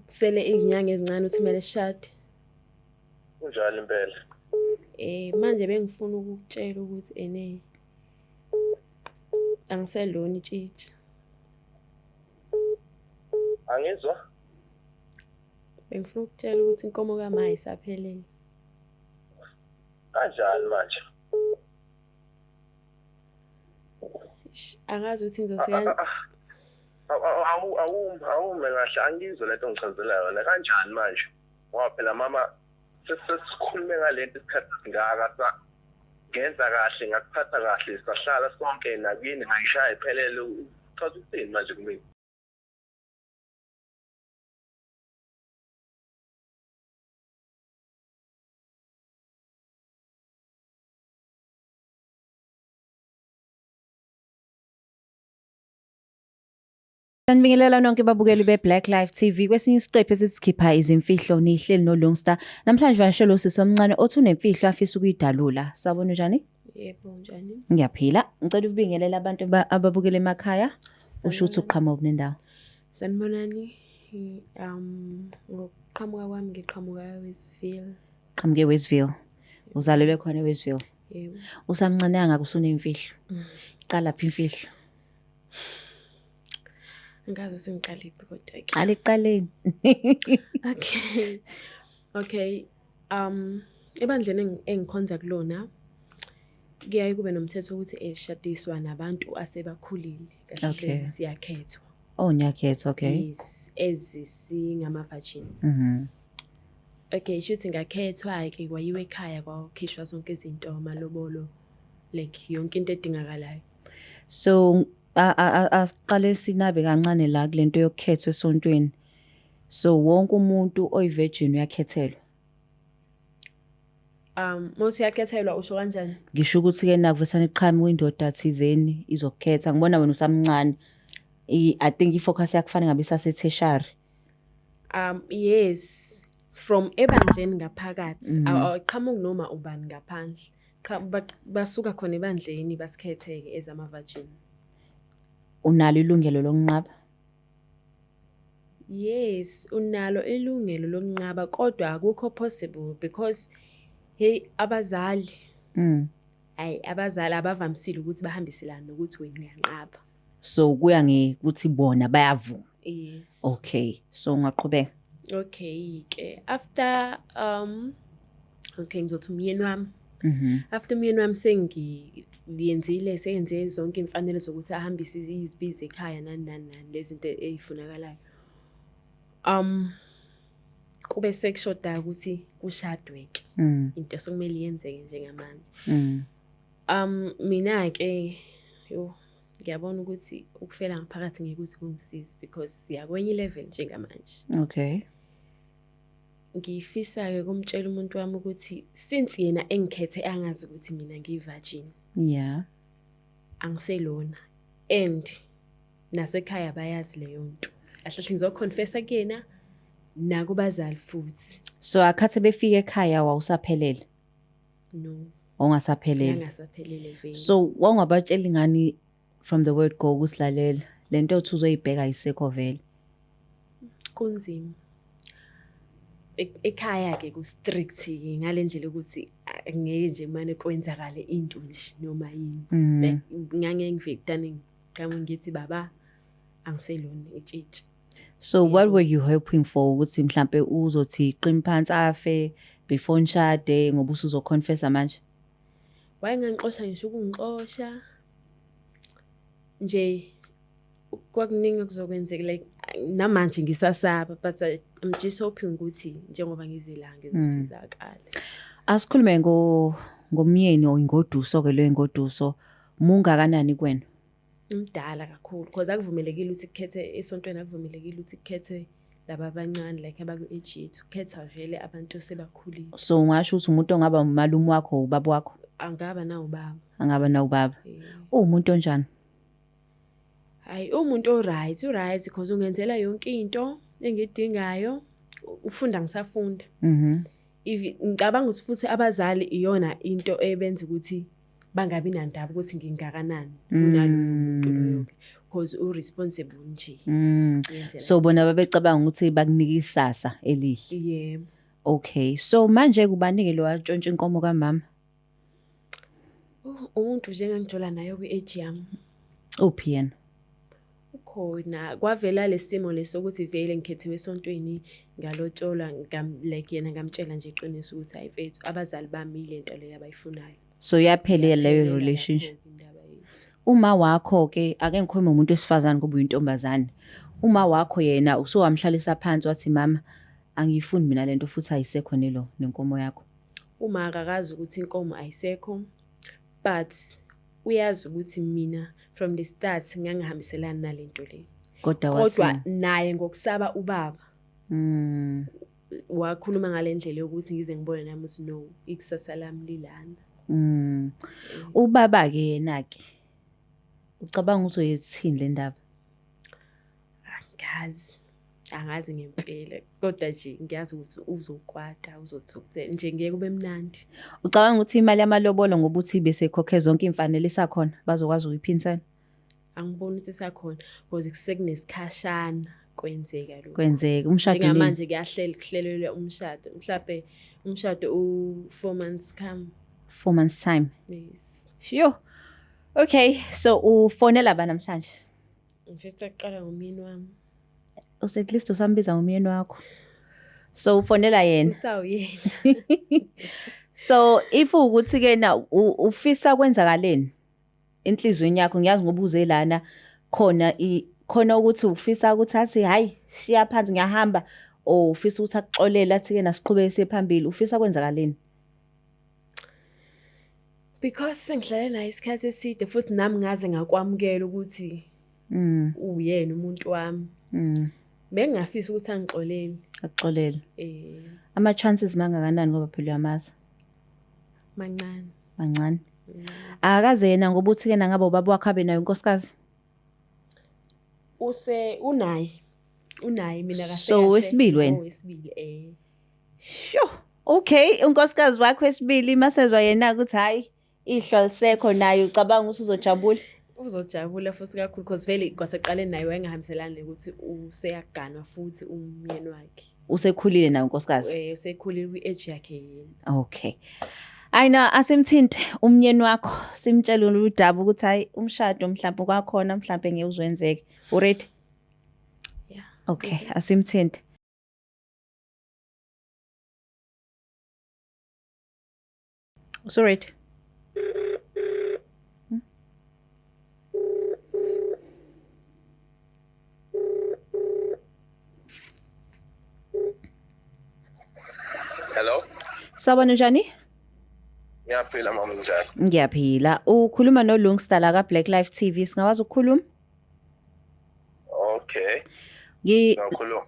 Sele izinyanga ezincane uthi kumele sishade. Kunjalo impela. Manje bengifuna ukukutshela ukuthi angiselona itshitshi. Angizwa. Bengifuna ukutshela ukuthi inkomo kama isaphelele. Kanjani manje? Angazi ukuthi ngizoseka. Awume kahle angizwa lento ngichazela yona kanjani manje? Ngoba phela mama sesikhulume ngalento isikhathi singaka ngenza kahle ngakuphatha kahle sahlala sonke nakini ngayishaya iphelele uchaza ukuthini manje kumina? Sanibingelela nonke babukeli be-Black Life TV. Kwesinye isiqephu esisikhipha izimfihlo nihleli no-Longstar. Namhlanje vashelo usisi omncane othi unemfihlo afisa ukuyidalula. Sabona njani? Yebo, njani? Ngiyaphila. Ngicela ukubingelela abantu ababukela emakhaya. Usho ukuthi uqhamuka kunendawo. Sanibonani. Ngokuqhamuka kwami ngiqhamuka eWestville. Qhamuke eWestville. Uzalelwe khona eWestville. Yebo. Usamncane kangaka usunemfihlo. Qala phi imfihlo? Angazi usengiqaliphi kodwa ke. Qala ekuqaleni. Okay. Ebandleni engikhonza kulona kuyaye kube nomthetho ukuthi esishadiswa nabantu asebakhulile. Kahle siyakhethwa. Oh, niyakhethwa, okay. Yes, ezisingama-virgin. Okay, shuthi ngakhethwa ke kwayiwe ekhaya kwakhishwa zonke izinto amalobolo like yonke into edingakalayo. So asiqale sinabe kancane la kulento yokukhethwa esontweni. So wonke umuntu oyivirgin uyakhethelwa. Mose yakhethelwa usho kanjani? Ngisho ukuthi ke nakuvesana iqhamu windoda thizeni izokukhetha. Ngibona wena usamncane. I think ifocus yakufana ngabe sase-tertiary. Yes, from ebandleni ngaphakathi awaqhamuki noma ubani ngaphandle. Basuka khona ebandleni basikhetheke ezama-virgin. Unalo ilungelo lokunqaba? Yes, unalo ilungelo lokunqaba kodwa akukho possible because abazali abazali abavamisile ukuthi bahambiselane nokuthi wena uyanqaba. So kuya ngekuthi bona bayavuma. Yes. Okay, so ngaqhubeka. Okay ke after okay ngizothi umyeni wami. After umyeni wami sengiyenze zonke imfanelo zokuthi ahambise izibizo ekhaya nani lezi zinto ezifunakalayo. Kube sekushoda ukuthi kushadwe ke. Into sokumele yenzeke njengamanje. Mina ke ngiyabona ukuthi ukufela ngaphakathi ngeke ukuthi kungisize because siyakwenye level njengamanje. Okay. Ngifisa ke kumtshela umuntu wami ukuthi since yena engikhethe angazi ukuthi mina ngivirgin. Yeah. Angiselona and nasekhaya bayazi leyo nto. Ahlahle ngizoconfessa kuyena nakubazali futhi. So akhathe befika ekhaya wawusaphelele? No. Ongasaphelele. Ngasaphelele vele. So wangabatshela ngani from the word go ukusilalela lento othi uzoyibheka isekho vele? Kunzima. Ekhaya ke ku strict ngalendlela ukuthi ngeke nje manje kwenzakale into nje noma yini. Ngeke ngivictane ngami ngithi baba angiselona itshitshi. So what were you hoping for ukuthi mhlambe uzothi iqini phansi afe before nishade ngoba usuzoconfessa manje? Wayengangixosha ngisho ukungixosha nje kwakuningi kuzokwenzeka like namanje ngisasaba but I'm just hoping ukuthi njengoba ngizila ngizosizakala. Asikhulume ngomyeni oyingoduso ke lo ingoduso mungakanani kwena? Umdala kakhulu because akuvumelekile ukuthi ukhethe esontweni akuvumelekile ukuthi ukhethe laba abancane like abaku-age yethu ukhetha vele abantu sebakhulile. So ungasho ukuthi umuntu ongaba umalume wakho ubaba wakho? Angaba na ubaba. Angaba na ubaba. Umuntu onjani? Hayi umuntu right because ungenzela yonke into engidingayo ufunda ngisafunda. Ngicabanga ukuthi futhi abazali iyona into ebenza ukuthi bangabi nandaba ukuthi ngingakanani kunaloyo muntu loyo because uresponsible nje. So bona babecabanga ukuthi bakunika isasa elihle. Yebo. Okay, so manje kubanike lo watshontsha inkomo kaMama? Umuntu nje engangijola nayo kwi-age yami. Uphi yena? Khona kwavela lesimo lesokuthi vele ngikhethiwe esontweni ngalotsholwa like yena ngamtshela nje iqiniso ukuthi hayi mfethu abazali bami ile nto leyo abayifunayo. So yaphelele leyo relationship. Uma wakho ke ake ngikhuluma umuntu wesifazane kuba uyintombazane. Uma wakho yena usowamhlalisa phansi wathi mama angiyifuni mina lento futhi ayisekho nenkomo yakho. Uma akakazi ukuthi inkomo ayisekho but uyazi ukuthi mina from the start ngangihambiselana nalento le. Kodwa naye ngokusaba ubaba. Wakhuluma ngalendlela yokuthi ngize ngibone nami ukuthi no ikusasa lami lilana. Ubaba ke yena ke ucabanga uzoyithini le ndaba? Angazi ngempela kodwa nje ngiyazi ukuthi uzokwata uzothukuthela nje ngeke kube mnandi. Ucabanga ukuthi imali yamalobolo ngoba uthi bese ekhokhe zonke imfanele isakhona bazokwazi ukuyiphinsana? Angiboni ukuthi isakhona because kusekunesikhashana kwenzeka lokho. Kwenzeka umshado nini? Njengamanje kuhlelelwe umshado. Mhlawumbe umshado 4 months come. 4 months time. Yes. Sure. Okay, so ufonela ba namhlanje? Ngifisa ukuqala ngomyeni wami. At least usambiza ngomyeni wakho. So ufonela yena. Usawuyena. So if ukuthi ke na ufisa kwenzakaleni enhlizweni yakho ngiyazi ngoba uze lana khona ukuthi ufisa ukuthi athi hayi shiya phansi ngiyahamba o ufisa ukuthi akuxolele athi ke nasiqhubeke siphambili ufisa kwenzakaleni? Because sengihlale naye isikhathi eside futhi nami ngaze ngakwamukela ukuthi uyena umuntu wami. Bengingafisa ukuthi angixolele. Akuxolele. Ama chances mangakanani ngoba phela uyamazi? Mancane. Akaze yena ngoba uthi ke ngabe ubaba wakho abe nayo inkosikazi? Unaye mina kahle. So wesibili wena? Wesibili Sure. Okay, unkosikazi wakho wesibili masezwa yena ukuthi hayi ihlo lisekho naye ucabanga ukuthi uzojabula? Uzojabula futhi kakhulu because vele kwaseqaleni naye wayengahambiselani ukuthi useyagana futhi umyeni wakhe. Usekhulile nayo unkosikazi? Usekhulile kwi-age yakhe yena. Okay. Ayina asimthinte umyeni wakho simtshela udaba ukuthi hayi umshado mhlawumbe kwakhona mhlawumbe ngeke uzwenzeke. Uready? Yeah. Okay, asimthinte. So ready? Hello? Sawubona njani? Ngiyaphila mama njani? Ngiyaphila. Ukhuluma noLungstar la ka Black Life TV. Singawazi ukukhuluma? Okay. Ngiyakhuluma.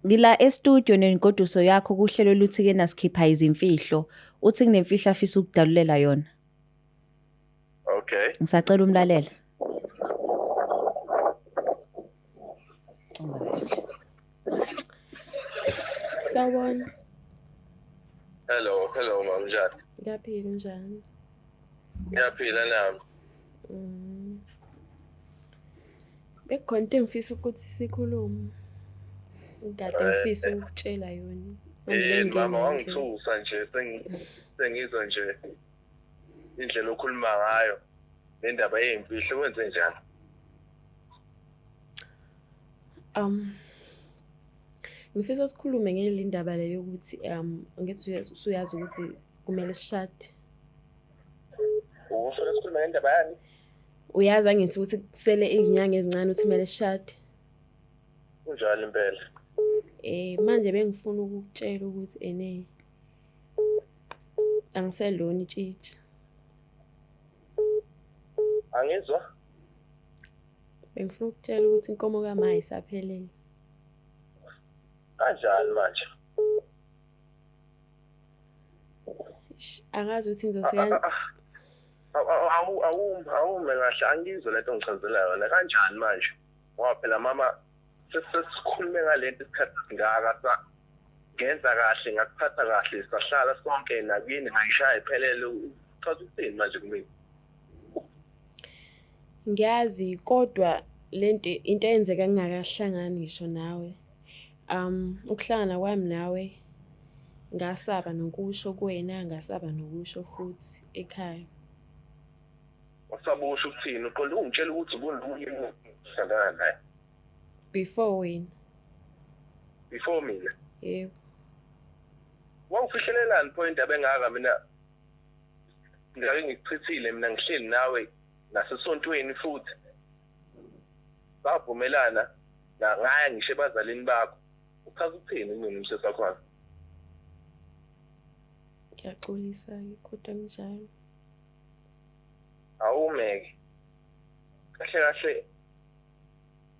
Ngila e-studio nengoduso yakho kuhlelo luthi ke nasikhipha izimfihlo. Uthi kunemfihlo afisa ukudalulela yona. Okay. Ngisacela umlalele. Sawubona. Hello mama njani? Ngiyaphila njani? Ngiyaphila nami. Bekukhona into engifisa ukuthi sikhulume. Ngikade ngifisa ukutshela yona. Mama wangithusa nje sengizwa nje indlela okhuluma ngayo nendaba yezimfihlo wenze njani? Ngifisa sikhulume ngelindaba leyo ukuthi ngithi usuyazi ukuthi kumele sishade. Ufuna sikhulume ngendaba yani? Uyazi angithi ukuthi kusele izinyanga ezincane uthi kumele sishade. Kunjalo impela. Manje bengifuna ukukutshela ukuthi angiselona itshitshi. Angizwa? Bengifuna ukutshela ukuthi inkomo kaMa isaphelele. Kanjani manje? Angazi ukuthi ngizosika awume kahle angizwe lento ngichazela yona kanjani manje ngoba phela mama sesikhulume ngalento isikhathi singaka ngenza kahle ngakuphatha kahle sahlala sonke nakini ngayishaya iphelele uchaza ukuthini manje kumina? Ngiyazi kodwa lento into eyenzeka ngingakahlangani ngisho nawe. Ukuhlangana kwami nawe ngasaba nokusho kuwena, ngasaba nokusho futhi ekhaya. Wasabusha ukuthini? Uqonde ungitshela ukuthi unomunye umuntu osandana naye. Before wena. Before mina. Yebo. Wawufihlelelani point abengaka mina ngake ngikuchithile mina ngihleli nawe nasesontweni futhi. Bavumelana ngaya ngisho ebazalini bakho. Uchaza ukuthini mina umsesakhona? Ngiyaxolisa-ke kodwa kunjalo. Awumeke. Kahle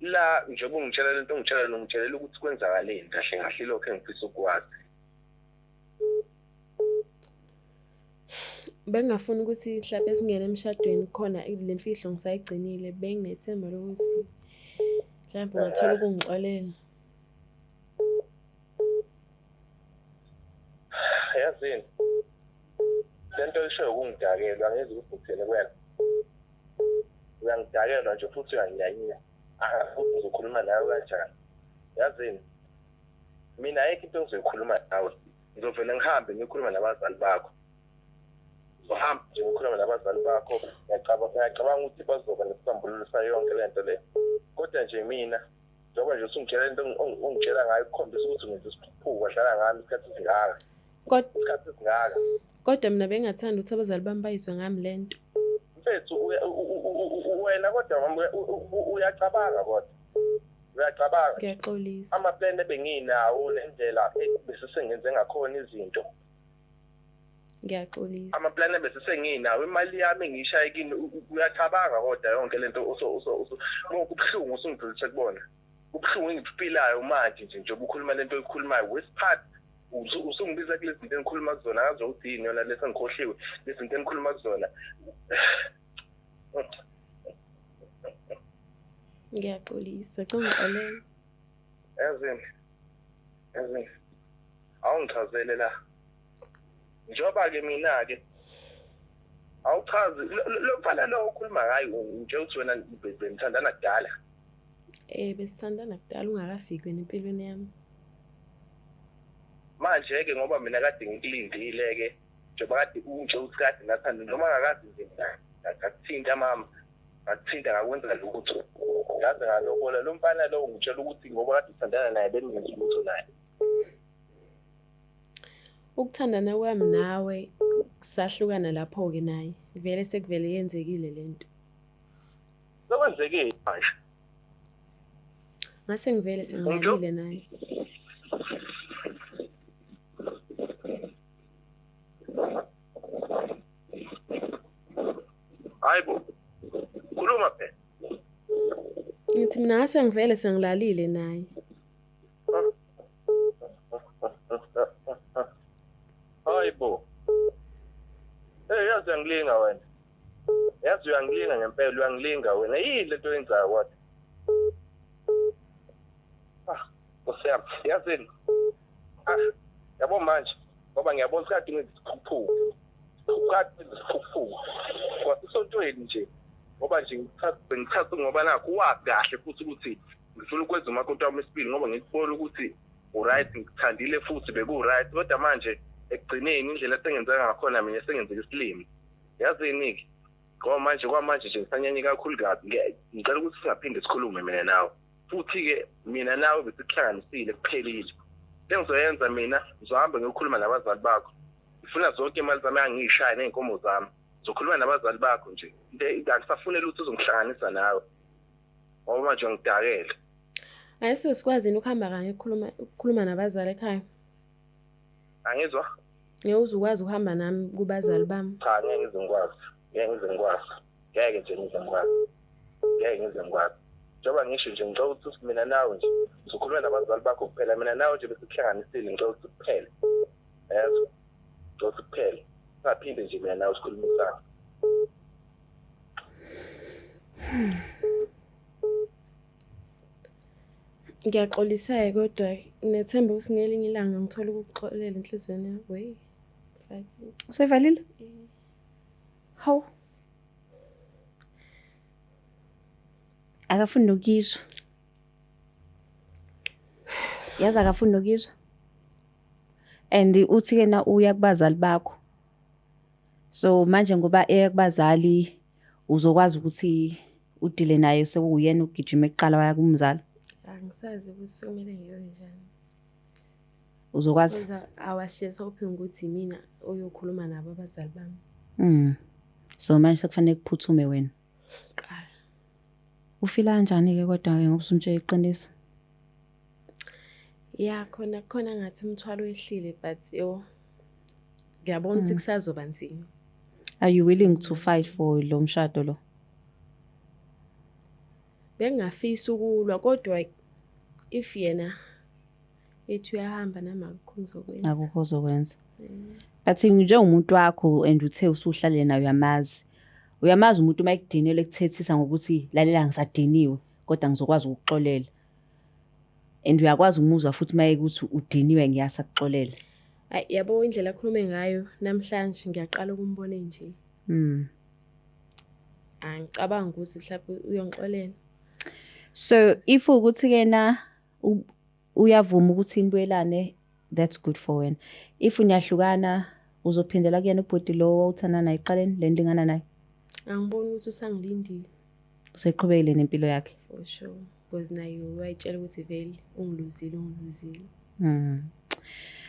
la njengoba ungitshela lento ongitshela nongitshelela ukuthi kwenzakaleni kahle kahle lokho engifisa ukwazi. Bengingafuni ukuthi mhlawumbe singene emshadweni khona le mfihlo ngisayigcinile, benginethemba lokuthi mhlawumbe ungathola ukungixolela. Yazini. Lento isho ukungidakelwa angeze ukuthele kwena. Uyangidakelwa nje futhi uyanginyanyisa. Futhi uzokhuluma nawe kanjani? Yazini. Mina ayikho into engizoyikhuluma nawe. Ngizovela ngihambe ngikhuluma nabazali bakho. Uhambe nje ngikhuluma nabazali bakho. Ngiyacabanga ukuthi bazoba nesambululo sayo yonke lento le. Kodwa nje mina njengoba nje usungitshela into ongitshela ngayo ukukhombisa ukuthi ngenza isiphupho wadlala ngami isikhathi esingaka. Isikhathi esingaka. Kodwa mina bengingathanda ukuthi abazali bami bayizwe ngami lento. Mfethu wena kodwa uyacabanga kodwa. Uyacabanga. Ngiyaxolisa. Ama-plan ebenginawo lendlela besisengenze ngakhona izinto. Ngiyaxolisa. Ama-plan ebesisenginawo imali yami engiyishaye kini uyacabanga kodwa yonke lento kubuhlungu usungidlulise kubona. Kubuhlungu engiphilayo manje nje njengoba ukhuluma lento oyikhulumayo wesiphathi usungibiza kulezi zinto engikhuluma kuzona ngazi ukuthi yini yona lesi ngikhohliwe lezi zinto engikhuluma kuzona. Ngiyaxolisa, ngixolele. Yazini. Awungichazele la. Njoba ke mina ke awuchazi lo mfana lo ukhuluma ngayo nje uthi wena benithandana kudala. Besithandana kudala ungakafiki wena empilweni yami. Manje ke ngoba mina kade ngikulindile ke njengoba kade unje uthi kade nathanda noma ngakazi nje akuthinta mama akuthinta ngakwenza lutho yazi ngalobola lo mfana lo ngitshela ukuthi ngoba kade uthandana naye bengenza lutho naye. Ukuthandana kwami nawe kusahlukana lapho ke naye vele sekuvele yenzekile lento. Lokwenzekile manje. Ngase ngivele sengilalile naye. Hayibo. Khuluma phela. Ngithi mina ngase ngivele sengilalile naye. Hayibo. Yazi uyangilinga wena. Yazi uyangilinga ngempela uyangilinga wena. Yini lento oyenzayo kodwa? Usiyami. Yazini. Yabo manje ngoba ngiyabona isikhathi ngisiphuphuka. Ukade isiphuphuka. Kwasisontweni nje. Ngoba nje ngithatha ngoba nakho wakahle futhi ukuthi ngifuna ukwenza umakoti wami esibili ngoba ngikubona ukuthi uright ngithandile futhi beku-right kodwa manje ekugcineni indlela esengenzeka ngakhona mina sengenzeka isilimi. Yazini ke ngoba kwamanje nje ngisanyanye kakhulu kabi ngicela ukuthi singaphinde sikhulume mina nawe. Futhi ke mina nawe besikuhlanganisile kuphelile. Engizoyenza mina ngizohamba ngiyokhuluma nabazali bakho. Ngifuna zonke imali zami angiyishaya neinkomo zami. Ngizokhuluma nabazali bakho nje. Angisafune lutho uzongihlanganisa nawe. Ngoba manje ngidakele. Ayese sikwazini ukuhamba kanye ukukhuluma nabazali ekhaya? Angizwa? Ngiyuzukwazi ukuhamba nami kubazali bami. Cha, ngeke ngize ngikwazi. Ngeke nje ngize ngikwazi. Njengoba ngisho nje ngicela ukuthi mina nawe nje sizokhuluma nabazali bakho kuphela mina nawe nje besikuhlanganisile ngicela ukuthi kuphele. Yebo. Ngicela ukuthi kuphele. Singaphinde nje mina nawe sikhulumisane. Ngiyaxolisa kodwa nginethemba ukuthi ngelinye ilanga ngithola ukuxolela enhlizweni yakho. Hey. Usevalile? Hawu. Akafuni nokizwa. Yazi akafuni nokizwa. And uthi ke na uya kubazali bakho. So manje ngoba eya kubazali uzokwazi ukuthi udile naye sekuyena ugijima eqala waya kumzali. Angisazi ukuthi kumele ngiyenze njani. Uzokwazi. Ngoba awashiye hoping ukuthi mina oyokhuluma nabo abazali bami. So manje sekufanele kuphuthume wena. Qala. Ufila kanjani ke kodwa ke ngoba usumtshe iqiniso? Yeah, khona ngathi umthwalo wehlile but ngiyabona ukuthi kusazoba nzima. Are you willing to fight for lo mshado lo? Bengingafisa ukulwa kodwa if yena ethi uyahamba nama akukho ngizokwenza. Akukho ozokwenza. But njengomuntu wakho and uthe usuhlale nayo uyamazi. Uyamazi umuntu mayekudinele kuthethisa ngokuthi lalela ngisadiniwe kodwa ngizokwazi ukuxolela. And uyakwazi umuzwa futhi maye ukuthi udiniwe ngiyasakuxolela. Yabo indlela akhulume ngayo namhlanje ngiyaqala ukumbona nje. Angicabanga ukuthi mhlawumbe uyongixolela. So if ukuthi kena uyavuma ukuthi inibuyelane, that's good for wena. If unyahlukana uzophindela kuyena ubhodi lo uthana naye iqaleni le ndingana naye. Angiboni ukuthi usangilindile. Useqhubekile nempilo yakhe. For sure. Because naye wayitshela ukuthi vele ungiluzile.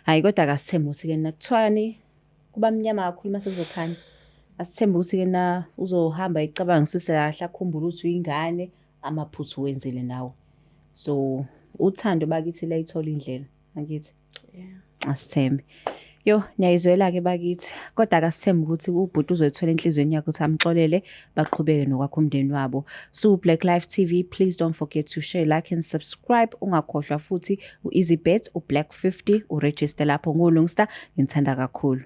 Hayi kodwa akasithembe ukuthi kena kuthwani kuba mnyama kakhulu mase kuzokhanya. Asithembe ukuthi kena uzohamba icabangisise kahle akhumbule ukuthi uyingane amaphuthu wenzile nawe. So uthando bakithi la ithola indlela ngakithi. Yeah. Asithembe. Yo niyayizwela ke bakithi kodwa akasithembe ukuthi ubhuti uzoyithola enhlizweni yakhe ukuthi amxolele baqhubeke nokwakho umndeni wabo. So Black Life TV, please don't forget to share, like and subscribe. Ungakhohlwa futhi uEasyBet uBlack 50 uregister lapho ngoLungster ngithanda kakhulu.